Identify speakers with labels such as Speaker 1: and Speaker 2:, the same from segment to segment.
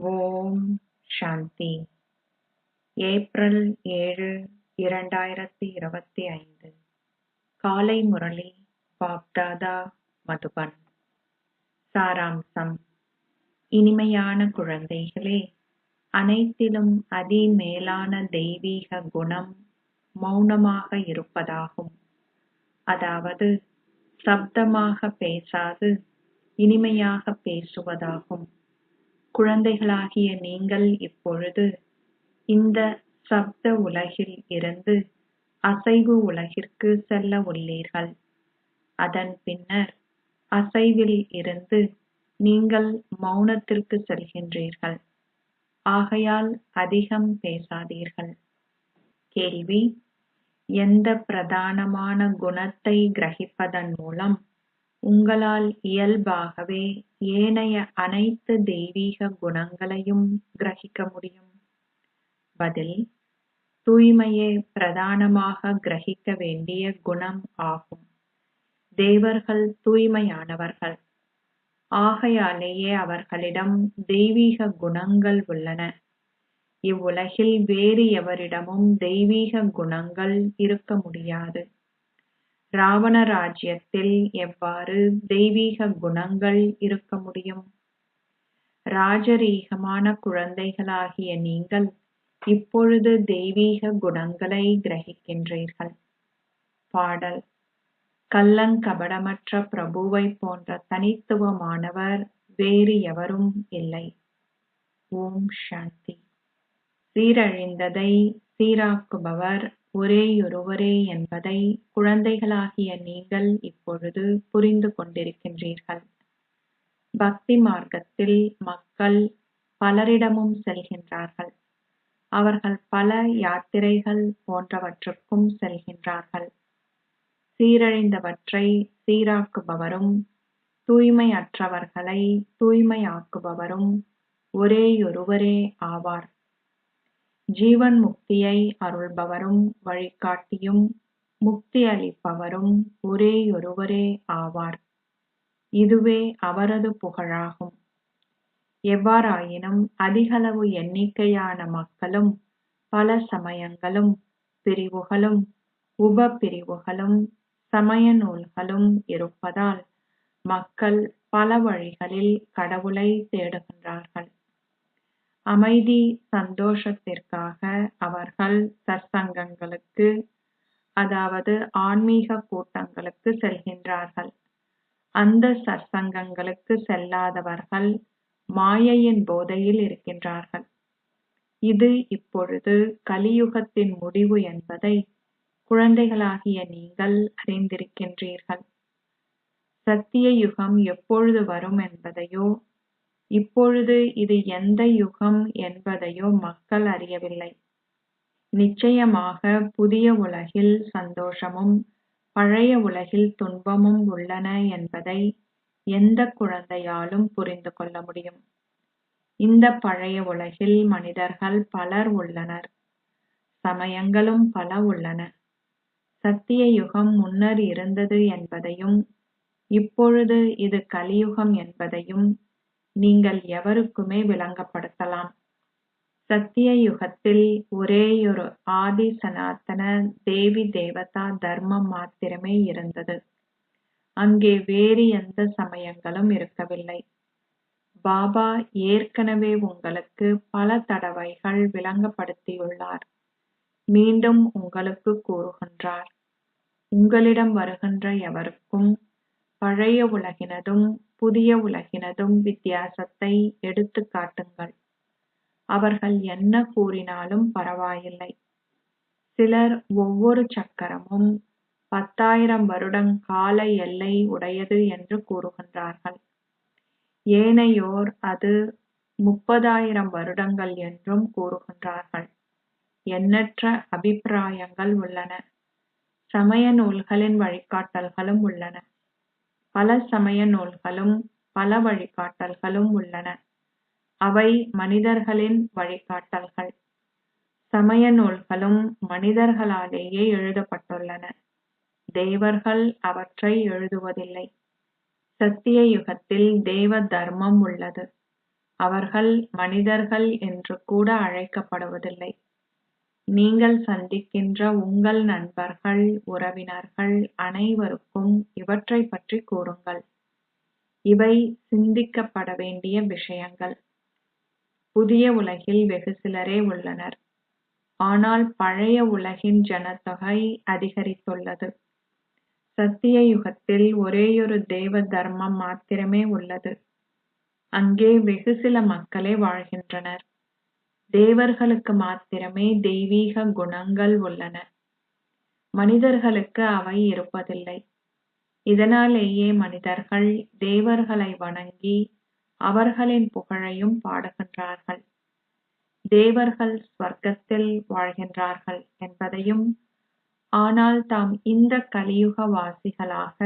Speaker 1: ஓம் சாந்தி. April 7, 2025. காலை முரளி பாப்தாதா மதுபன். சாராம்சம். இனிமையான குழந்தைகளே, அனைத்திலும் அதிமேலான தெய்வீக குணம் மௌனமாக இருப்பதாகும். அதாவது சப்தமாக பேசாது இனிமையாக பேசுவதாகும். குழந்தைகளாகிய நீங்கள் இப்பொழுது இந்த சப்த உலகில் இருந்து அசைவு உலகிற்கு செல்ல உள்ளீர்கள். அதன் பின்னர் அசைவில் இருந்து நீங்கள் மௌனத்திற்கு செல்கின்றீர்கள். ஆகையால் அதிகம் பேசாதீர்கள். கேள்வி: எந்த பிரதானமான குணத்தை கிரகிப்பதன் மூலம் உங்களால் இயல்பாகவே ஏனைய அனைத்து தெய்வீக குணங்களையும் கிரகிக்க முடியும்? பதில்: தூய்மையே பிரதானமாக கிரகிக்க வேண்டிய குணம் ஆகும். தேவர்கள் தூய்மையானவர்கள். ஆகையாலேயே அவர்களிடம் தெய்வீக குணங்கள் உள்ளன. இவ்வுலகில் வேறு எவரிடமும் தெய்வீக குணங்கள் இருக்க முடியாது. ராவண ராஜ்யத்தில் எவ்வாறு தெய்வீக குணங்கள் இருக்க முடியும்? ராஜரீகமான குழந்தைகளாகிய நீங்கள் இப்பொழுது தெய்வீக குணங்களை கிரகிக்கின்றீர்கள். பாடல்: கள்ளங்கபடமற்ற பிரபுவை போன்ற தனித்துவமானவர் வேறு எவரும் இல்லை. ஓம் சாந்தி. சீரழிந்ததை சீராக்குபவர் ஒரேயொருவரே என்பதை குழந்தைகளாகிய நீங்கள் இப்பொழுது புரிந்து கொண்டிருக்கின்றீர்கள். பக்தி மார்க்கத்தில் மக்கள் பலரிடமும் செல்கின்றார்கள். அவர்கள் பல யாத்திரைகள் போன்றவற்றுக்கும் செல்கின்றார்கள். சீரழிந்தவற்றை சீராக்குபவரும் தூய்மையற்றவர்களை தூய்மையாக்குபவரும் ஒரேயொருவரே ஆவார். ஜீவன் முக்தியை அருள்பவரும் வழிகாட்டியும் முக்தி அளிப்பவரும் ஒரேயொருவரே ஆவார். இதுவே அவரது புகழாகும். எவ்வாறாயினும் அதிகளவு எண்ணிக்கையான மக்களும் பல சமயங்களும் பிரிவுகளும் உப பிரிவுகளும் சமய நூல்களும் இருப்பதால் மக்கள் பல வழிகளில் கடவுளை தேடுகின்றார்கள். அமைதி சந்தோஷத்திற்காக அவர்கள் சத்சங்கங்களுக்கு, அதாவது ஆன்மீக கூட்டங்களுக்கு செல்கின்றார்கள். அந்த சத்சங்கங்களுக்கு செல்லாதவர்கள் மாயையின் போதையில் இருக்கின்றார்கள். இது இப்பொழுது கலியுகத்தின் முடிவு என்பதை குழந்தைகளாகிய நீங்கள் அறிந்திருக்கின்றீர்கள். சத்திய யுகம் எப்பொழுது வரும் என்பதையோ இப்பொழுது இது எந்த யுகம் என்பதையோ மக்கள் அறியவில்லை. நிச்சயமாக புதிய உலகில் சந்தோஷமும் பழைய உலகில் துன்பமும் உள்ளன என்பதை எந்த குழந்தையாலும் புரிந்து கொள்ள முடியும். இந்த பழைய உலகில் மனிதர்கள் பலர் உள்ளனர். சமயங்களும் பல உள்ளன. சத்திய யுகம் முன்னர் இருந்தது என்பதையும் இப்பொழுது இது கலியுகம் என்பதையும் நீங்கள் எவருக்குமே விளங்கப்படுத்தலாம். சத்திய யுகத்தில் ஒரேயொரு ஆதி சனாதன தேவி தேவதா தர்மம் மாத்திரமே இருந்தது. அங்கே வேறு எந்த சமயங்களும் இருக்கவில்லை. பாபா ஏற்கனவே உங்களுக்கு பல தடவைகள் விளங்கப்படுத்தியுள்ளார். மீண்டும் உங்களுக்கு கூறுகின்றார். உங்களிடம் வருகின்ற எவருக்கும் பழைய உலகினதும் புதிய உலகினதும் வித்தியாசத்தை எடுத்துக் காட்டுங்கள். அவர்கள் என்ன கூறினாலும் பரவாயில்லை. சிலர் ஒவ்வொரு சக்கரமும் 10,000 வருடம் கால எல்லை உடையது என்று கூறுகின்றார்கள். ஏனையோர் அது 30,000 வருடங்கள் என்றும் கூறுகின்றார்கள். எண்ணற்ற அபிப்பிராயங்கள் உள்ளன. சமய நூல்களின் வழிகாட்டல்களும் உள்ளன. பல சமய நூல்களும் பல வழிகாட்டல்களும் உள்ளன. அவை மனிதர்களின் வழிகாட்டல்கள். சமய நூல்களும் மனிதர்களாலேயே எழுதப்பட்டுள்ளன. தேவர்கள் அவற்றை எழுதுவதில்லை. சத்திய யுகத்தில் தேவ தர்மம் உள்ளது. அவர்கள் மனிதர்கள் என்று கூட அழைக்கப்படுவதில்லை. நீங்கள் சந்திக்கின்ற உங்கள் நண்பர்கள், உறவினர்கள் அனைவருக்கும் இவற்றைப் பற்றி கூறுங்கள். இவை சிந்திக்கப்பட வேண்டிய விஷயங்கள். புதிய உலகில் வெகு சிலரே உள்ளனர். ஆனால் பழைய உலகின் ஜனத்தொகை அதிகரித்துள்ளது. சத்திய யுகத்தில் ஒரேயொரு தேவ தர்மம் மாத்திரமே உள்ளது. அங்கே வெகு சில மக்களே வாழ்கின்றனர். தேவர்களுக்கு மாத்திரமே தெய்வீக குணங்கள் உள்ளன. மனிதர்களுக்கு அவை இருப்பதில்லை. இதனாலேயே மனிதர்கள் தேவர்களை வணங்கி அவர்களின் புகழையும் பாடுகின்றார்கள். தேவர்கள் ஸ்வர்க்கத்தில் வாழ்கின்றார்கள் என்பதையும், ஆனால் தாம் இந்த கலியுக வாசிகளாக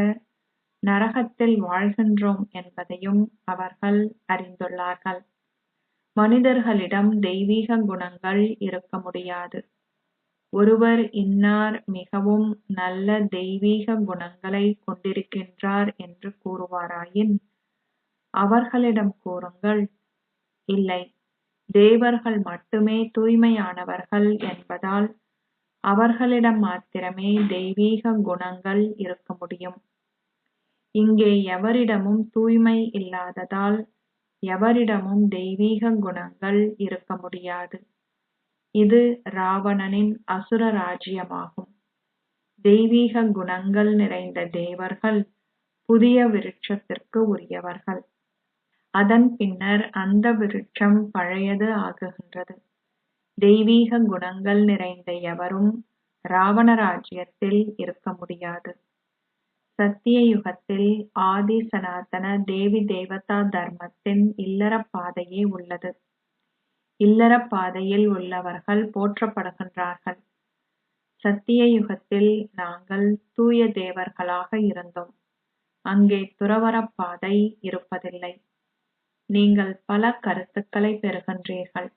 Speaker 1: நரகத்தில் வாழ்கின்றோம் என்பதையும் அவர்கள் அறிந்துள்ளார்கள். மனிதர்களிடம் தெய்வீக குணங்கள் இருக்க முடியாது. ஒருவர் இன்னார் மிகவும் நல்ல தெய்வீக குணங்களை கொண்டிருக்கின்றார் என்று கூறுவாராயின், அவர்களிடம் கூறுங்கள், இல்லை, தேவர்கள் மட்டுமே தூய்மையானவர்கள் என்பதால் அவர்களிடம் மாத்திரமே தெய்வீக குணங்கள் இருக்க முடியும். இங்கே எவரிடமும் தூய்மை இல்லாததால் எவரிடமும் தெய்வீக குணங்கள் இருக்க முடியாது. இது ராவணனின் அசுர ராஜ்யமாகும். தெய்வீக குணங்கள் நிறைந்த தேவர்கள் புதிய விருட்சத்திற்கு உரியவர்கள். அதன் பின்னர் அந்த விருட்சம் பழையது ஆகுகின்றது. தெய்வீக குணங்கள் நிறைந்த எவரும் ராவண ராஜ்யத்தில் இருக்க முடியாது. சத்திய யுகத்தில் ஆதி சனாதன தேவி தேவதா தர்மத்தின் இல்லற பாதையே உள்ளது. இல்லற பாதையில் உள்ளவர்கள் போற்றப்படுகின்றார்கள். சத்திய யுகத்தில் நாங்கள் தூய தேவர்களாக இருந்தோம். அங்கே துறவற பாதை இருப்பதில்லை. நீங்கள் பல கருத்துக்களை பெறுகின்றீர்கள்.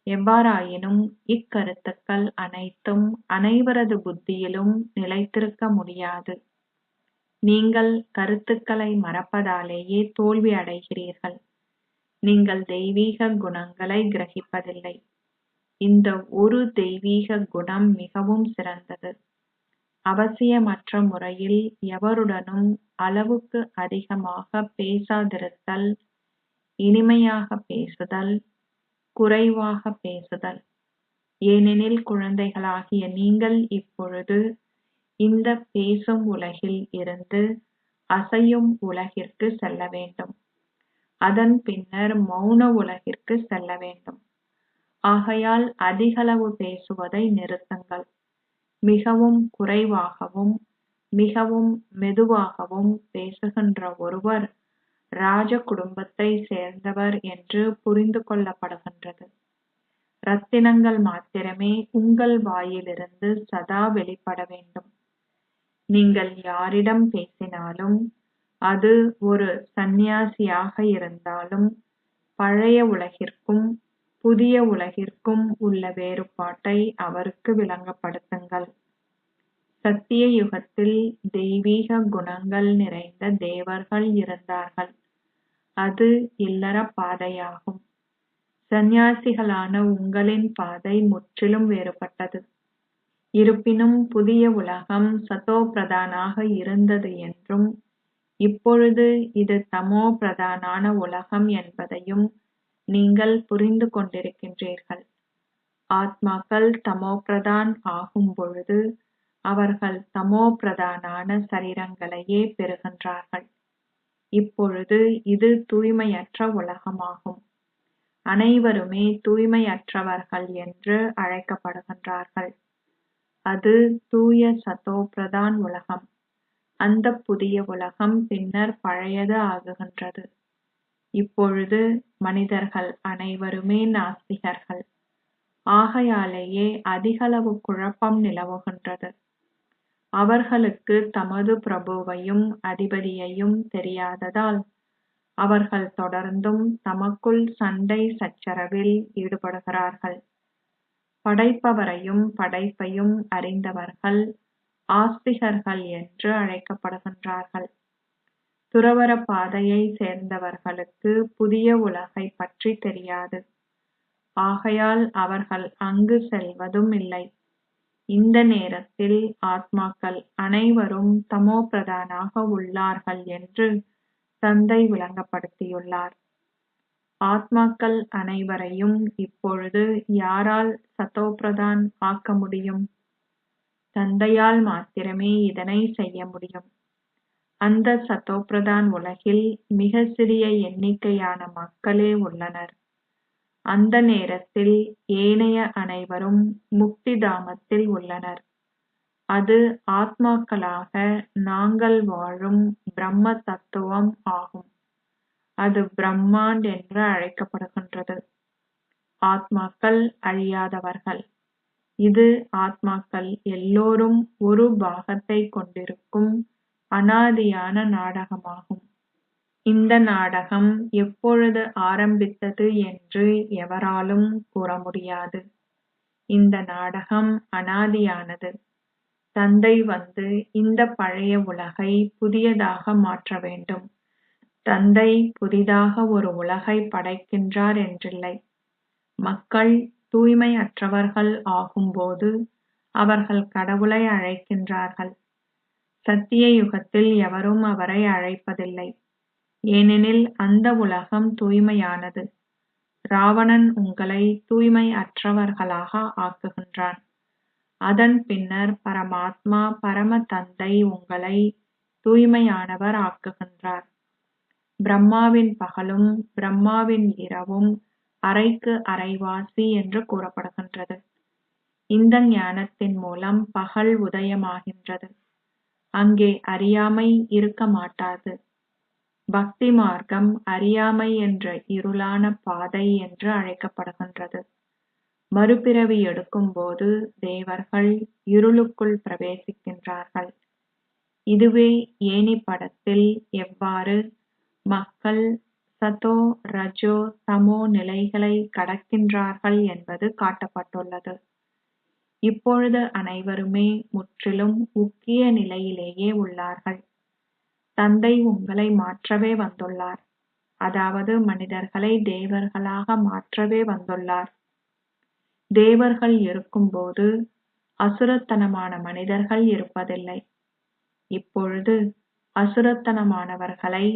Speaker 1: எவ்வாறாயினும் இக்கருத்துக்கள் அனைத்தும் அனைவரது புத்தியிலும் நிலைத்திருக்க முடியாது. நீங்கள் கருத்துக்களை மறப்பதாலேயே தோல்வி அடைகிறீர்கள். நீங்கள் தெய்வீக குணங்களை கிரகிப்பதில்லை. இந்த ஒரு தெய்வீக குணம் மிகவும் சிறந்தது. அவசியமற்ற முறையில் எவருடனும் அளவுக்கு அதிகமாக பேசாதிருத்தல், இனிமையாக பேசுதல், குறைவாக பேசுதல். ஏனெனில் குழந்தைகளாகிய நீங்கள் இப்பொழுது இந்த பேசும் உலகில் இருந்து அசையும் உலகிற்கு செல்ல வேண்டும். அதன் பின்னர் மௌன உலகிற்கு செல்ல வேண்டும். ஆகையால் அதிகளவு பேசுவதை நிறுத்துங்கள். மிகவும் குறைவாகவும் மிகவும் மெதுவாகவும் பேசுகின்ற ஒருவர் ராஜ குடும்பத்தை சேர்ந்தவர் என்று புரிந்து கொள்ளப்படுகின்றது. ரத்தினங்கள் மாத்திரமே உங்கள் வாயிலிருந்து சதா வெளிப்பட வேண்டும். நீங்கள் யாரிடம் பேசினாலும், அது ஒரு சந்நியாசியாக இருந்தாலும், பழைய உலகிற்கும் புதிய உலகிற்கும் உள்ள வேறுபாட்டை அவருக்கு விளங்கப்படுத்துங்கள். சத்திய யுகத்தில் தெய்வீக குணங்கள் நிறைந்த தேவர்கள் இருந்தார்கள். அது இல்லற பாதையாகும். சந்நியாசிகளான உங்களின் பாதை முற்றிலும் வேறுபட்டது. இருப்பினும் புதிய உலகம் சதோ பிரதானாக இருந்தது என்றும், இப்பொழுது இது தமோ பிரதானான உலகம் என்பதையும் நீங்கள் புரிந்து கொண்டிருக்கின்றீர்கள். ஆத்மாக்கள் தமோ பிரதான் ஆகும் பொழுது அவர்கள் தமோ பிரதானான சரீரங்களையே பெறுகின்றார்கள். இப்பொழுது இது தூய்மையற்ற உலகமாகும். அனைவருமே தூய்மையற்றவர்கள் என்று அழைக்கப்படுகின்றார்கள். அது தூய சதோ பிரதான் உலகம். அந்த புதிய உலகம் பின்னர் பழையது ஆகுகின்றது. இப்பொழுது மனிதர்கள் அனைவருமே நாஸ்திகர்கள். ஆகையாலேயே அதிகளவு குழப்பம் நிலவுகின்றது. அவர்களுக்கு தமது பிரபுவையும் அதிபதியையும் தெரியாததால் அவர்கள் தொடர்ந்தும் தமக்குள் சண்டை சச்சரவில் ஈடுபடுகிறார்கள். படைப்பவரையும் படைப்பையும் அறிந்தவர்கள் ஆஸ்திகர்கள் என்று அழைக்கப்படுகின்றார்கள். துறவற பாதையை சேர்ந்தவர்களுக்கு புதிய உலகை பற்றி தெரியாது. ஆகையால் அவர்கள் அங்கு செல்வதும் இல்லை. இந்த நேரத்தில் ஆத்மாக்கள் அனைவரும் தமோ பிரதானாக உள்ளார்கள் என்று தந்தை விளங்கப்படுத்தியுள்ளார். ஆத்மாக்கள் அனைவரையும் இப்பொழுது யாரால் சதோபிரதான் ஆக்க முடியும்? தந்தையால் மாத்திரமே இதனை செய்ய முடியும். அந்த சதோபிரதான் உலகில் மிக சிறிய எண்ணிக்கையான மக்களே உள்ளனர். அந்த நேரத்தில் ஏனைய அனைவரும் முக்தி தாமத்தில் உள்ளனர். அது ஆத்மாக்களாக நாங்கள் வாழும் பிரம்ம தத்துவம் ஆகும். அது பிரம்மாண்ட் என்று அழைக்கப்படுகின்றது. ஆத்மாக்கள் அழியாதவர்கள். இது ஆத்மாக்கள் எல்லோரும் ஒரு பாகத்தை கொண்டிருக்கும் அனாதியான நாடகமாகும். இந்த நாடகம் எப்பொழுது ஆரம்பித்தது என்று எவராலும் கூற முடியாது. இந்த நாடகம் அனாதியானது. தந்தை வந்து இந்த பழைய உலகை புதியதாக மாற்ற வேண்டும். தந்தை புதிதாக ஒரு உலகை படைக்கின்றார் என்றில்லை. மக்கள் தூய்மையற்றவர்கள் ஆகும்போது அவர்கள் கடவுளை அழைக்கின்றார்கள். சத்திய யுகத்தில் எவரும் அவரை அழைப்பதில்லை. ஏனெனில் அந்த உலகம் தூய்மையானது. ராவணன் உங்களை தூய்மை அற்றவர்களாக ஆக்குகின்றான். அதன் பின்னர் பரமாத்மா பரம தந்தை உங்களை தூய்மையானவர் ஆக்குகின்றார். பிரம்மாவின் பகலும் பிரம்மாவின் இரவும் அரைக்கு அரைவாசி என்று கூறப்படுகின்றது. இந்த ஞானத்தின் மூலம் பகல் உதயமாகின்றது. அங்கே அறியாமை இருக்க மாட்டாது. பக்தி மார்க்கம் அறியாமை என்ற இருளான பாதை என்று அழைக்கப்படுகின்றது. மறுபிறவி எடுக்கும்போது தேவர்கள் இருளுக்குள் பிரவேசிக்கின்றார்கள். இதுவே ஏணி படத்தில் எவ்வாறு மக்கள் சதோ ரஜோ தமோ நிலைகளை கடக்கின்றார்கள் என்பது காட்டப்பட்டுள்ளது. இப்பொழுது அனைவருமே முற்றிலும் முக்கிய நிலையிலேயே உள்ளார்கள். தந்தை உங்களை மாற்றவே வந்துள்ளார். அதாவது மனிதர்களை தேவர்களாக மாற்றவே வந்துள்ளார். தேவர்கள் இருக்கும்போது அசுரத்தனமான மனிதர்கள் இருப்பதில்லை. இப்பொழுது அசுரத்தனமானவர்களை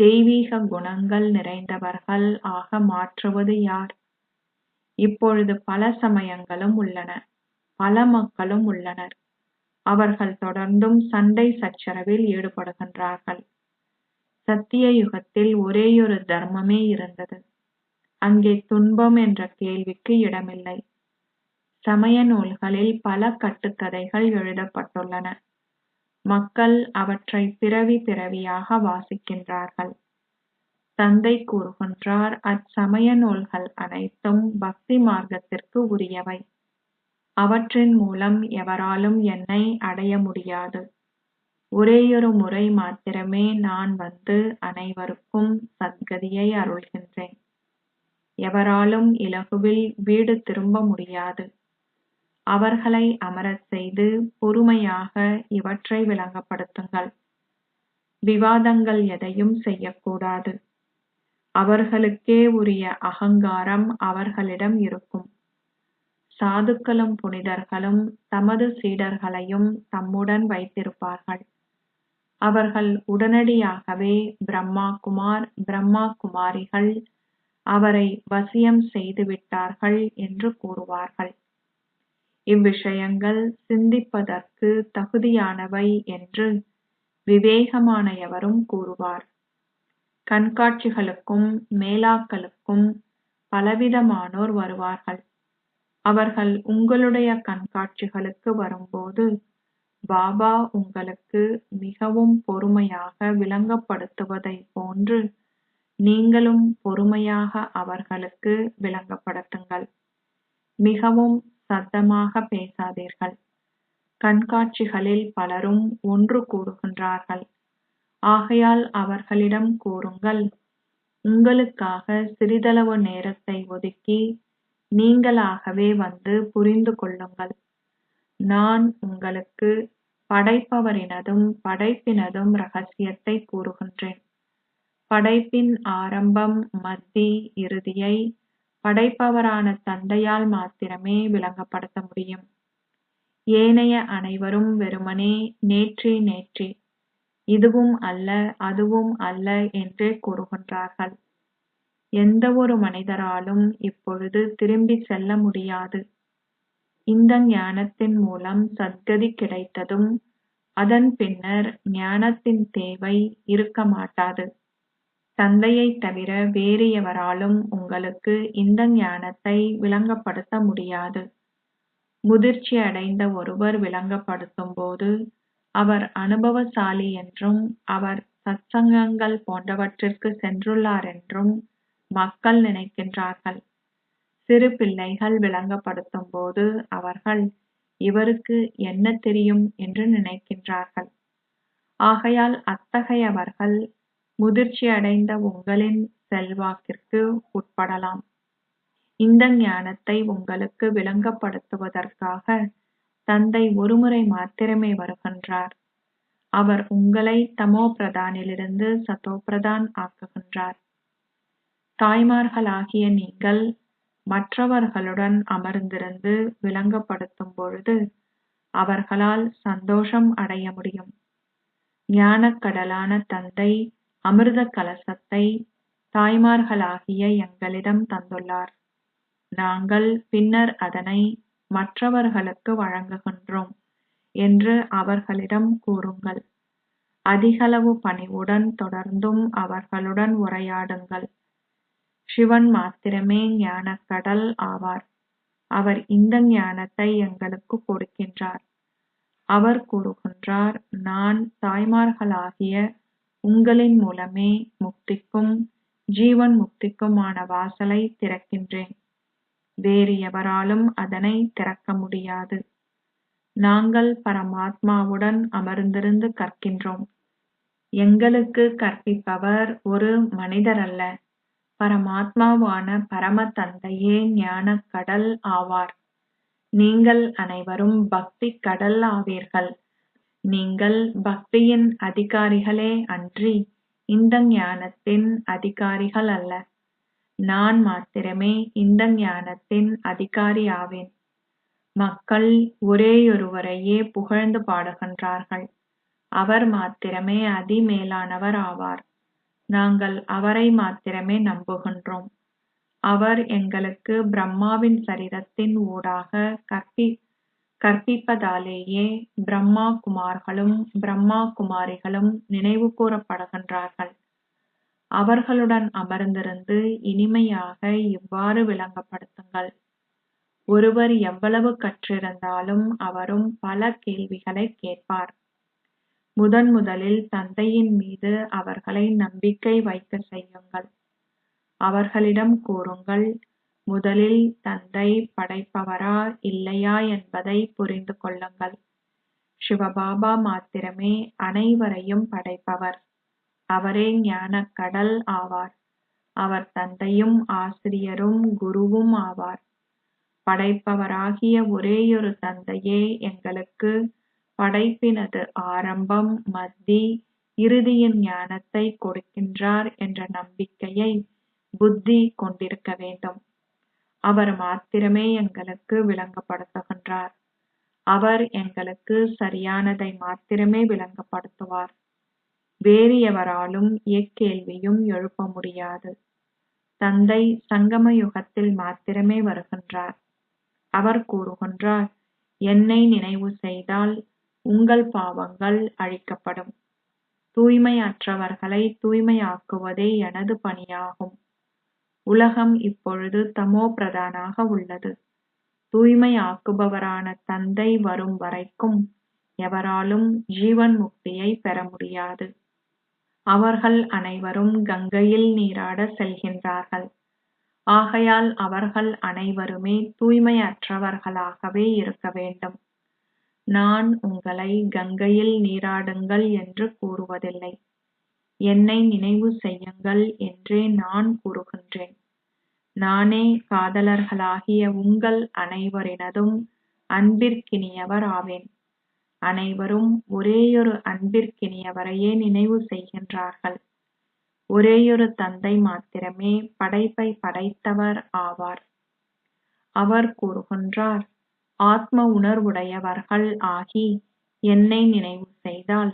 Speaker 1: தெய்வீக குணங்கள் நிறைந்தவர்கள் ஆக மாற்றுவது யார்? இப்பொழுது பல சமயங்களும் உள்ளன. பல மக்களும் உள்ளனர். அவர்கள் தொடர்ந்தும் சண்டை சச்சரவில் ஈடுபடுகின்றார்கள். சத்திய யுகத்தில் ஒரேயொரு தர்மமே இருந்தது. அங்கே துன்பம் என்ற கேள்விக்கு இடமில்லை. சமய நூல்களில் பல கட்டுக்கதைகள் எழுதப்பட்டுள்ளன. மக்கள் அவற்றை பிறவி பிறவியாக வாசிக்கின்றார்கள். தந்தை கூறுகின்றார், அச்சமய நூல்கள் அனைத்தும் பக்தி மார்க்கத்திற்கு உரியவை. அவற்றின் மூலம் எவராலும் என்னை அடைய முடியாது. ஒரேயொரு முறை மாத்திரமே நான் வந்து அனைவருக்கும் சத்கதியை அருள்கின்றேன். எவராலும் இலகுவில் வீடு திரும்ப முடியாது. அவர்களை அமரச் செய்து பொறுமையாக இவற்றை விளங்கப்படுத்துங்கள். விவாதங்கள் எதையும் செய்யக்கூடாது. அவர்களுக்கே உரிய அகங்காரம் அவர்களிடம் இருக்கும். சாதுக்களும் புனிதர்களும் தமது சீடர்களையும் தம்முடன் வைத்திருப்பார்கள். அவர்கள் உடனடியாகவே பிரம்மா குமார், பிரம்மா குமாரிகள் அவரை வசியம் செய்துவிட்டார்கள் என்று கூறுவார்கள். இவ்விஷயங்கள் சிந்திப்பதற்கு தகுதியானவை என்று விவேகமான எவரும் கூறுவார். கண்காட்சிகளுக்கும் மேளாக்களுக்கும் பலவிதமானோர் வருவார்கள். அவர்கள் உங்களுடைய கண்காட்சிகளுக்கு வரும்போது பாபா உங்களுக்கு மிகவும் பொறுமையாக விளங்கப்படுத்துவதை போன்று நீங்களும் பொறுமையாக அவர்களுக்கு விளங்கப்படுத்துங்கள். மிகவும் சத்தமாக பேசாதீர்கள். கண்காட்சிகளில் பலரும் ஒன்று கூடுகின்றார்கள். ஆகையால் அவர்களிடம் கூறுங்கள், உங்களுக்காக சிறிதளவு நேரத்தை ஒதுக்கி நீங்களாகவே வந்து புரிந்து கொள்ளுங்கள். நான் உங்களுக்கு படைப்பவரினதும் படைப்பினதும் ரகசியத்தை கூறுகின்றேன். படைப்பின் ஆரம்பம் மத்தி இறுதியை படைப்பவரான தந்தையால் மாத்திரமே விளங்கப்படுத்த முடியும். ஏனைய அனைவரும் வெறுமனே நேற்றி நேற்றி இதுவும் அல்ல அதுவும் அல்ல என்றே கூறுகின்றார்கள். எந்த ஒரு மனிதராலும் இப்பொழுது திரும்பி செல்ல முடியாது. இந்த ஞானத்தின் மூலம் சத்கதி கிடைத்ததும் அதன் பின்னர் ஞானத்தின் தேவை இருக்க மாட்டாது. தந்தையைத் தவிர வேறு எவராலும் உங்களுக்கு இந்த ஞானத்தை விளங்கப்படுத்த முடியாது. முதிர்ச்சி அடைந்த ஒருவர் விளங்கப்படுத்தும் போது அவர் அனுபவசாலி என்றும் அவர் சத்சங்கங்கள் போன்றவற்றிற்கு சென்றுள்ளார் என்றும் மக்கள் நினைக்கின்றார்கள். சிறு பிள்ளைகள் விளங்கப்படுத்தும் போது அவர்கள் இவருக்கு என்ன தெரியும் என்று நினைக்கின்றார்கள். ஆகையால் அத்தகையவர்கள் முதிர்ச்சி அடைந்த உங்களின் செல்வாக்கிற்கு உட்படலாம். இந்த ஞானத்தை உங்களுக்கு விளங்கப்படுத்துவதற்காக தந்தை ஒருமுறை மாத்திரமே வருகின்றார். அவர் உங்களை தமோ பிரதானிலிருந்து சதோ பிரதான் ஆக்குகின்றார். தாய்மார்களாகிய நீங்கள் மற்றவர்களுடன் அமர்ந்திருந்து விளங்கப்படுத்தும் பொழுது அவர்களால் சந்தோஷம் அடைய முடியும். ஞானக்கடலான தந்தை அமிர்த கலசத்தை தாய்மார்களாகிய எங்களிடம் தந்துள்ளார். நாங்கள் பின்னர் அதனை மற்றவர்களுக்கு வழங்குகின்றோம் என்று அவர்களிடம் கூறுங்கள். அதிகளவு பணிவுடன் தொடர்ந்தும் அவர்களுடன் உரையாடுங்கள். சிவன் மாத்திரமே ஞானக்கடல் ஆவார். அவர் இந்த ஞானத்தை எங்களுக்கு கொடுக்கின்றார். அவர் கூறுகின்றார், நான் தாய்மார்களாகிய உங்களின் மூலமே முக்திக்கும் ஜீவன் முக்திக்குமான வாசலை திறக்கின்றேன். வேறு எவராலும் அதனை திறக்க முடியாது. நாங்கள் பரமாத்மாவுடன் அமர்ந்திருந்து கற்கின்றோம். எங்களுக்கு கற்பிப்பவர் ஒரு மனிதர் அல்ல, பரமாத்மாவான பரம தந்தையே ஞானக் கடல் ஆவார். நீங்கள் அனைவரும் பக்தி கடல் ஆவீர்கள். நீங்கள் பக்தியின் அதிகாரிகளே அன்றி இந்த ஞானத்தின் அதிகாரிகள் அல்ல. நான் மாத்திரமே இந்த ஞானத்தின் அதிகாரி ஆவேன். மக்கள் ஒரேயொருவரையே புகழ்ந்து பாடுகின்றார்கள். அவர் மாத்திரமே அதிமேலானவர் ஆவார். நாங்கள் அவரை மாத்திரமே நம்புகின்றோம். அவர் எங்களுக்கு பிரம்மாவின் சரீரத்தின் ஊடாக கற்பிப்பதாலேயே பிரம்மா குமார்களும் பிரம்மா குமாரிகளும் நினைவு கூறப்படுகின்றார்கள். அவர்களுடன் அமர்ந்திருந்து இனிமையாக இவ்வாறு விளங்கப்படுத்துங்கள். ஒருவர் எவ்வளவு கற்றிருந்தாலும் அவரும் பல கேள்விகளை கேட்பார். முதலில் தந்தையின் மீது அவர்களை நம்பிக்கை வைக்க செய்யுங்கள். அவர்களிடம் கூறுங்கள், முதலில் தந்தை படைப்பவரா இல்லையா என்பதை புரிந்து கொள்ளுங்கள். சிவபாபா மாத்திரமே அனைவரையும் படைப்பவர். அவரே ஞானக் கடல் ஆவார். அவர் தந்தையும் ஆசிரியரும் குருவும் ஆவார். படைப்பவராகிய ஒரேயொரு தந்தையே எங்களுக்கு படைப்பினது ஆரம்பம் மத்தி இறுதியின் ஞானத்தை கொடுக்கின்றார் என்ற நம்பிக்கையை புத்தி கொண்டிருக்க வேண்டும். அவர் மாத்திரமே எங்களுக்கு விளங்கப்படுத்துகின்றார். அவர் எங்களுக்கு சரியானதை மாத்திரமே விளங்கப்படுத்துவார். வேறு எவராலும் எக்கேள்வியும் எழுப்ப முடியாது. தந்தை சங்கம யுகத்தில் மாத்திரமே வருகின்றார். அவர் கூறுகின்றார், என்னை நினைவு செய்தால் உங்கள் பாவங்கள் அழிக்கப்படும். தூய்மையற்றவர்களை தூய்மையாக்குவதே எனது பணியாகும். உலகம் இப்பொழுது தமோ பிரதானாக உள்ளது. தூய்மையாக்குபவரான தந்தை வரும் வரைக்கும் எவராலும் ஜீவன் முக்தியை பெற முடியாது. அவர்கள் அனைவரும் கங்கையில் நீராட செல்கின்றார்கள். ஆகையால் அவர்கள் அனைவருமே தூய்மையற்றவர்களாகவே இருக்க வேண்டும். நான் உங்களை கங்கையில் நீராடுங்கள் என்று கூறுவதில்லை. என்னை நினைவு செய்யுங்கள் என்றே நான் கூறுகின்றேன். நானே காதலர்களாகிய உங்கள் அனைவரினதும் அன்பிற்கினியவர் ஆவேன். அனைவரும் ஒரேயொரு அன்பிற்கினியவரையே நினைவு செய்கின்றார்கள். ஒரேயொரு தந்தை மாத்திரமே படைப்பை படைத்தவர் ஆவார். அவர் கூறுகின்றார், ஆத்ம உணர்வுடையவர்கள் ஆகி என்னை நினைவு செய்தால்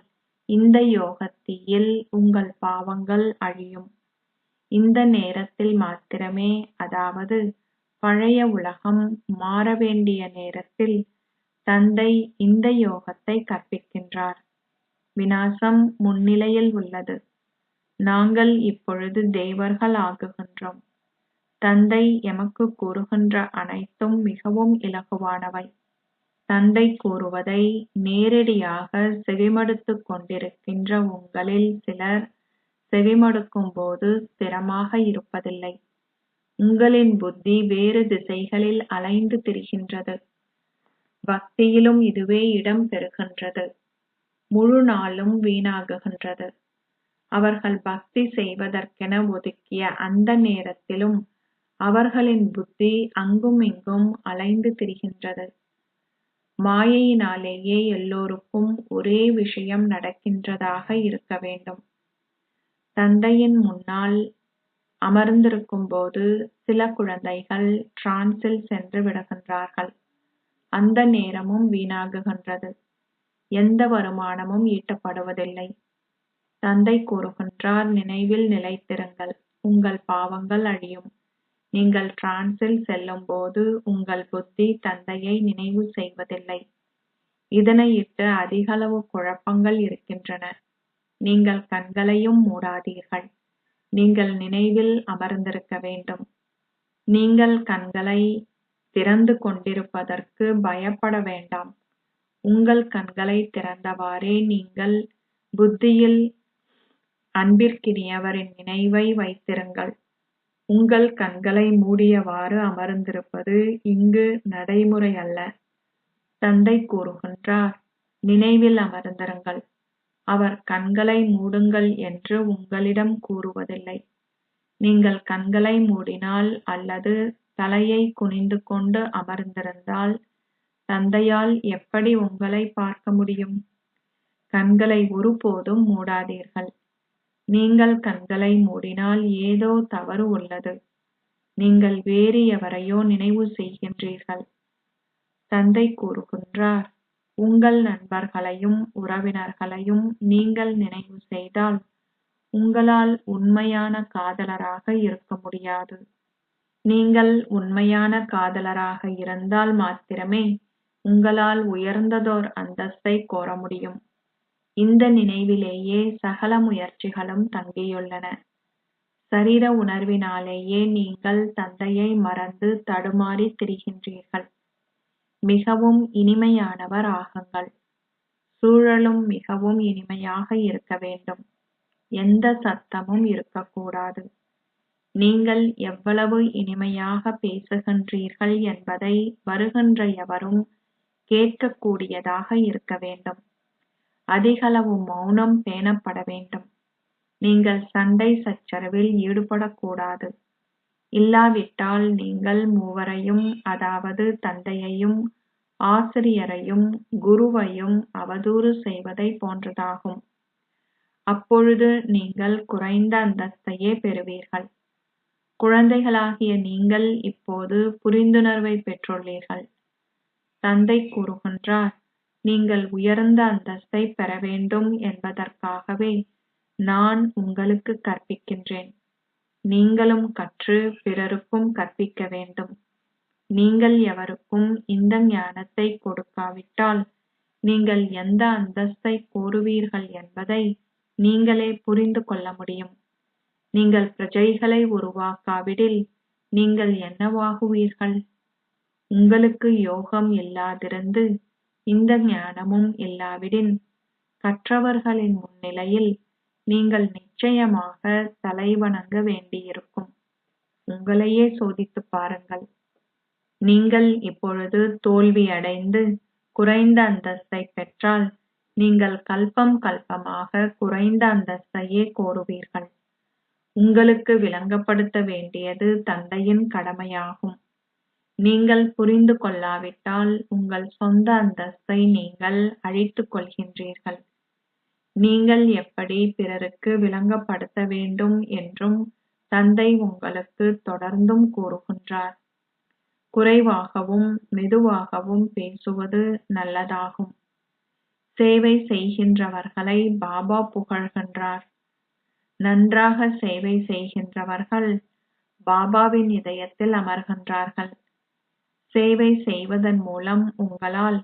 Speaker 1: இந்த யோகத்தீயில் உங்கள் பாவங்கள் அழியும். இந்த நேரத்தில் மாத்திரமே, அதாவது பழைய உலகம் மாற வேண்டிய நேரத்தில் தந்தை இந்த யோகத்தை கற்பிக்கின்றார். விநாசம் முன்னிலையில் உள்ளது. நாங்கள் இப்பொழுது தேவர்கள் ஆகுகின்றோம். தந்தை எமக்கு கூறுகின்ற அனைத்தும் மிகவும் இலகுவானவை. தந்தை கூறுவதை நேரடியாக செவிமடுத்துக் கொண்டிருக்கின்ற உங்களில் சிலர் செவிமடுக்கும் போது ஸ்திரமாக இருப்பதில்லை. உங்களின் புத்தி வேறு திசைகளில் அலைந்து திரிகின்றது. பக்தியிலும் இதுவே இடம் பெறுகின்றது. முழு நாளும் வீணாகுகின்றது. அவர்கள் பக்தி செய்வதற்கென ஒதுக்கிய அந்த நேரத்திலும் அவர்களின் புத்தி அங்கும் இங்கும் அலைந்து திரிகின்றது. மாயையினாலேயே எல்லோருக்கும் ஒரே விஷயம் நடக்கின்றதாக இருக்க வேண்டும். தந்தையின் முன்னால் அமர்ந்திருக்கும் போது சில குழந்தைகள் டிரான்ஸில் சென்று விடுகின்றார்கள். அந்த நேரமும் வீணாகுகின்றது. எந்த வருமானமும் ஈட்டப்படுவதில்லை. தந்தை கூறுகின்றார், நினைவில் நிலைத்திருங்கள், உங்கள் பாவங்கள் அழியும். நீங்கள் டிரான்ஸில் செல்லும் போது உங்கள் புத்தி தந்தையை நினைவு செய்வதில்லை. இதனையிட்டு அதிகளவு குழப்பங்கள் இருக்கின்றன. நீங்கள் கண்களையும் மூடாதீர்கள். நீங்கள் நினைவில் அமர்ந்திருக்க வேண்டும். நீங்கள் கண்களை திறந்து கொண்டிருப்பதற்கு பயப்பட வேண்டாம். உங்கள் கண்களை திறந்தவாறே நீங்கள் புத்தியில் அன்பிற்கினியவரின் நினைவை வைத்திருங்கள். உங்கள் கண்களை மூடியவாறு அமர்ந்திருப்பது இங்கு நடைமுறை அல்ல. தந்தை கூறுகின்றார், நினைவில் அமர்ந்திருங்கள். அவர் கண்களை மூடுங்கள் என்று உங்களிடம் கூறுவதில்லை. நீங்கள் கண்களை மூடினால் அல்லது தலையை குனிந்து கொண்டு அமர்ந்திருந்தால் தந்தையால் எப்படி உங்களை பார்க்க முடியும்? கண்களை ஒருபோதும் மூடாதீர்கள். நீங்கள் கண்களை மூடினால் ஏதோ தவறு உள்ளது. நீங்கள் வேறு எவரையோ நினைவு செய்கின்றீர்கள். தந்தை கூறுகின்றார், உங்கள் நண்பர்களையும் உறவினர்களையும் நீங்கள் நினைவு செய்தால் உங்களால் உண்மையான காதலராக இருக்க முடியாது. நீங்கள் உண்மையான காதலராக இருந்தால் மாத்திரமே உங்களால் உயர்ந்ததோர் அந்தஸ்தை கோர முடியும். இந்த நினைவிலேயே சகல முயற்சிகளும் தங்கியுள்ளன. சரீர உணர்வினாலேயே நீங்கள் தந்தையை மறந்து தடுமாறி திரிகின்றீர்கள். மிகவும் இனிமையானவர் ஆகுங்கள். சூழலும் மிகவும் இனிமையாக இருக்க வேண்டும். எந்த சத்தமும் இருக்கக்கூடாது. நீங்கள் எவ்வளவு இனிமையாக பேசுகின்றீர்கள் என்பதை வருகின்ற எவரும் கேட்கக்கூடியதாக இருக்க வேண்டும். அதிகளவு மௌனம் பேணப்பட வேண்டும். நீங்கள் சண்டை சச்சரவில் ஈடுபடக்கூடாது. இல்லாவிட்டால் நீங்கள் மூவரையும், அதாவது தந்தையையும் ஆசிரியரையும் குருவையும் அவதூறு செய்வதை போன்றதாகும். அப்பொழுது நீங்கள் குறைந்த அந்தஸ்தையே பெறுவீர்கள். குழந்தைகளாகிய நீங்கள் இப்போது புரிந்துணர்வை பெற்றுள்ளீர்கள். தந்தை கூறுகின்றார், நீங்கள் உயர்ந்த அந்தஸ்தை பெற வேண்டும் என்பதற்காகவே நான் உங்களுக்கு கற்பிக்கின்றேன். நீங்களும் கற்று பிறருக்கும் கற்பிக்க வேண்டும். நீங்கள் எவருக்கும் இந்த ஞானத்தை கொடுக்காவிட்டால் நீங்கள் எந்த அந்தஸ்தை கோருவீர்கள் என்பதை நீங்களே புரிந்து கொள்ள முடியும். நீங்கள் பிரஜைகளை உருவாக்காவிடில் நீங்கள் என்னவாகுவீர்கள்? உங்களுக்கு யோகம் இல்லாதிருந்து இந்த ஞானமும் இல்லாவிடின் கற்றவர்களின் முன்னிலையில் நீங்கள் நிச்சயமாக தலைவணங்க வேண்டியிருக்கும். உங்களையே சோதித்துப் பாருங்கள். நீங்கள் இப்பொழுது தோல்வி அடைந்து குறைந்த அந்தஸ்தை பெற்றால் நீங்கள் கல்பம் கல்பமாக குறைந்த அந்தஸ்தையே கோருவீர்கள். உங்களுக்கு விளங்கப்படுத்த வேண்டியது தந்தையின் கடமையாகும். நீங்கள் புரிந்து கொள்ளாவிட்டால் உங்கள் சொந்த அந்தஸ்தை நீங்கள் அழித்துக் கொள்கின்றீர்கள். நீங்கள் எப்படி பிறருக்கு விளங்கப்படுத்த வேண்டும் என்றும் தந்தை உங்களுக்கு தொடர்ந்தும் கூறுகின்றார். குறைவாகவும் மெதுவாகவும் பேசுவது நல்லதாகும். சேவை செய்கின்றவர்களை பாபா புகழ்கின்றார். நன்றாக சேவை செய்கின்றவர்கள் பாபாவின் இதயத்தில் அமர்கின்றார்கள். சேவை செய்வதன் மூலம் உங்களால்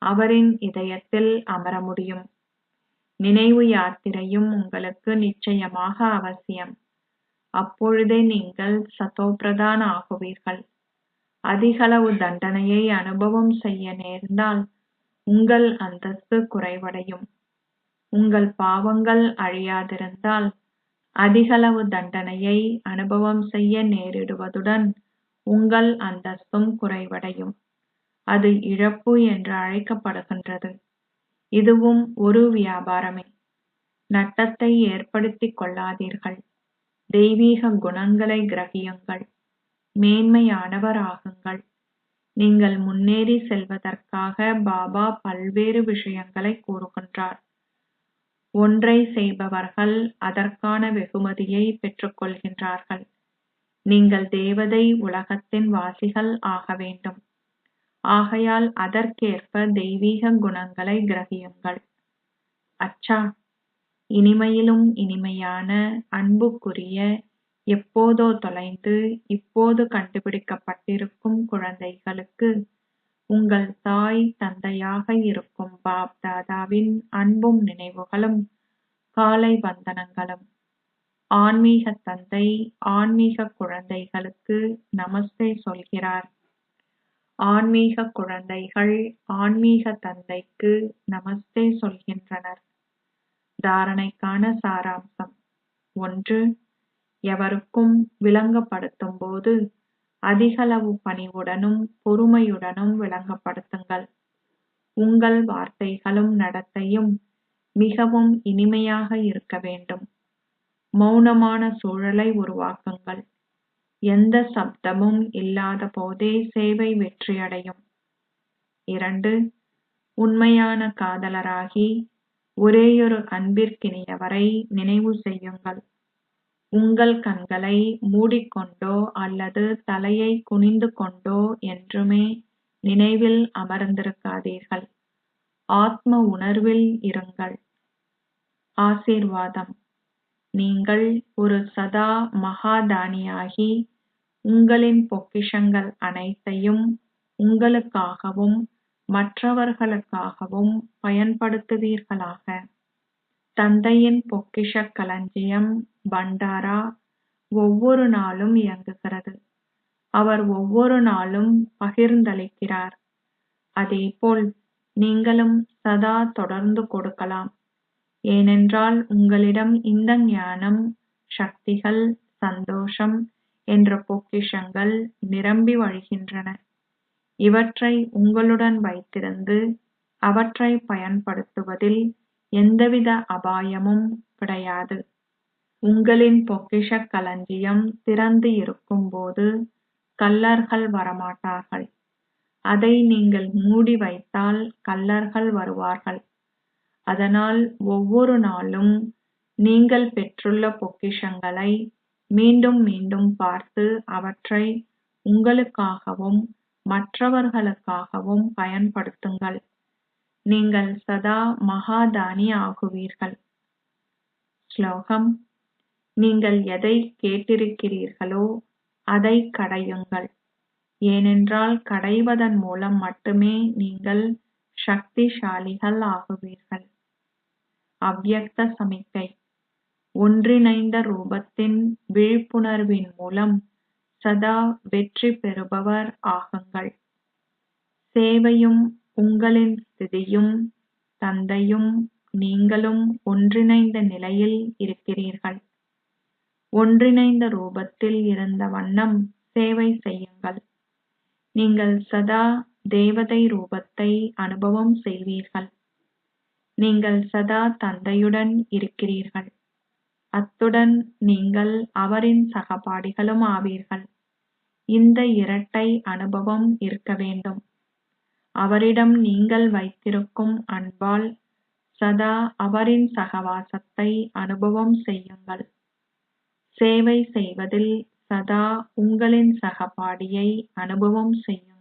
Speaker 1: அவரின் இதயத்தில் அமர முடியும். நினைவு யாத்திரையும் உங்களுக்கு நிச்சயமாக அவசியம். அப்பொழுதே நீங்கள் சதோபிரதான் ஆகுவீர்கள். அதிகளவு தண்டனையை அனுபவம் செய்ய நேர்ந்தால் உங்கள் அந்தஸ்து குறைவடையும். உங்கள் பாவங்கள் அழியாதிருந்தால் அதிகளவு தண்டனையை அனுபவம் செய்ய நேரிடுவதுடன் உங்கள் அந்தஸ்தும் குறைவடையும். அது இழப்பு என்று அழைக்கப்படுகின்றது. இதுவும் ஒரு வியாபாரமே. நட்டத்தை ஏற்படுத்திக் கொள்ளாதீர்கள். தெய்வீக குணங்களை கிரகியுங்கள். மேன்மையானவர் ஆகுங்கள். நீங்கள் முன்னேறி செல்வதற்காக பாபா பல்வேறு விஷயங்களை கூறுகின்றார். ஒன்றை செய்பவர்கள் அதற்கான வெகுமதியை பெற்றுக் கொள்கின்றார்கள். நீங்கள் தேவதை உலகத்தின் வாசிகள் ஆக வேண்டும். ஆகையால் அதற்கேற்ப தெய்வீக குணங்களை கிரகியுங்கள். அச்சா, இனிமையிலும் இனிமையான அன்புக்குரிய, எப்போதோ தொலைந்து இப்போது கண்டுபிடிக்கப்பட்டிருக்கும் குழந்தைகளுக்கு உங்கள் தாய் தந்தையாக இருக்கும் பாப் தாதாவின் அன்பும் நினைவுகளும் காலை வந்தனங்களும். ஆன்மீக தந்தை ஆன்மீக குழந்தைகளுக்கு நமஸ்தே சொல்கிறார். ஆன்மீக குழந்தைகள் ஆன்மீக தந்தைக்கு நமஸ்தே சொல்கின்றனர். தாரணைக்கான சாராம்சம். 1. எவருக்கும் விளங்கப்படுத்தும் போது அதிகளவு பணிவுடனும் பொறுமையுடனும் விளங்கப்படுத்துங்கள். உங்கள் வார்த்தைகளும் நடத்தையும் மிகவும் இனிமையாக இருக்க வேண்டும். மௌனமான சூழலை உருவாக்குங்கள். எந்த சப்தமும் இல்லாத போதே சேவை வெற்றியடையும். 2. உண்மையான காதலராகி ஒரேயொரு அன்பிற்கினியவரை நினைவு செய்யுங்கள். உங்கள் கண்களை மூடிக்கொண்டோ அல்லது தலையை குனிந்து கொண்டோ என்றுமே நினைவில் அமர்ந்திருக்காதீர்கள். ஆத்ம உணர்வில் இருங்கள். ஆசீர்வாதம். நீங்கள் ஒரு சதா மகாதானியாகி உங்களின் பொக்கிஷங்கள் அனைத்தையும் உங்களுக்காகவும் மற்றவர்களுக்காகவும் பயன்படுத்துவீர்களாக. தந்தையின் பொக்கிஷ களஞ்சியம் பண்டாரா ஒவ்வொரு நாளும் இயங்குகிறது. அவர் ஒவ்வொரு நாளும் பகிர்ந்தளிக்கிறார். அதேபோல் நீங்களும் சதா தொடர்ந்து கொடுக்கலாம். ஏனென்றால் உங்களிடம் இந்த ஞானம், சக்திகள், சந்தோஷம் என்ற பொக்கிஷங்கள் நிரம்பி வழிகின்றன. இவற்றை உங்களுடன் வைத்திருந்து அவற்றை பயன்படுத்துவதில் எந்தவித அபாயமும் கிடையாது. உங்களின் பொக்கிஷ களஞ்சியம் திறந்து இருக்கும் போது கள்ளர்கள் வரமாட்டார்கள். அதை நீங்கள் மூடி வைத்தால் கள்ளர்கள் வருவார்கள். அதனால் ஒவ்வொரு நாளும் நீங்கள் பெற்றுள்ள பொக்கிஷங்களை மீண்டும் மீண்டும் பார்த்து அவற்றை உங்களுக்காகவும் மற்றவர்களுக்காகவும் பயன்படுத்துங்கள். நீங்கள் சதா மகாதானி ஆகுவீர்கள். ஸ்லோகம். நீங்கள் எதை கேட்டிருக்கிறீர்களோ அதை கடையுங்கள். ஏனென்றால் கடைவதன் மூலம் மட்டுமே நீங்கள் சக்திசாலிகள் ஆகுவீர்கள். அவ்யக்த சமிக்கை. ஒன்றிணைந்த ரூபத்தின் விழிப்புணர்வின் மூலம் சதா வெற்றி பெறுபவர் ஆகுங்கள். சேவையும் உங்களின் ஸ்திதியும் தந்தையும் நீங்களும் ஒன்றிணைந்த நிலையில் இருக்கிறீர்கள். ஒன்றிணைந்த ரூபத்தில் இருந்த வண்ணம் சேவை செய்யுங்கள். நீங்கள் சதா தேவதை ரூபத்தை அனுபவம் செய்வீர்கள். நீங்கள் சதா தந்தையுடன் இருக்கிறீர்கள். அத்துடன் நீங்கள் அவரின் சகபாடிகளும் ஆவீர்கள். இந்த இரட்டை அனுபவம் இருக்க வேண்டும். அவரிடம் நீங்கள் வைத்திருக்கும் அன்பால் சதா அவரின் சகவாசத்தை அனுபவம் செய்யுங்கள். சேவை செய்வதில் சதா உங்களின் சகபாடியை அனுபவம் செய்யுங்கள்.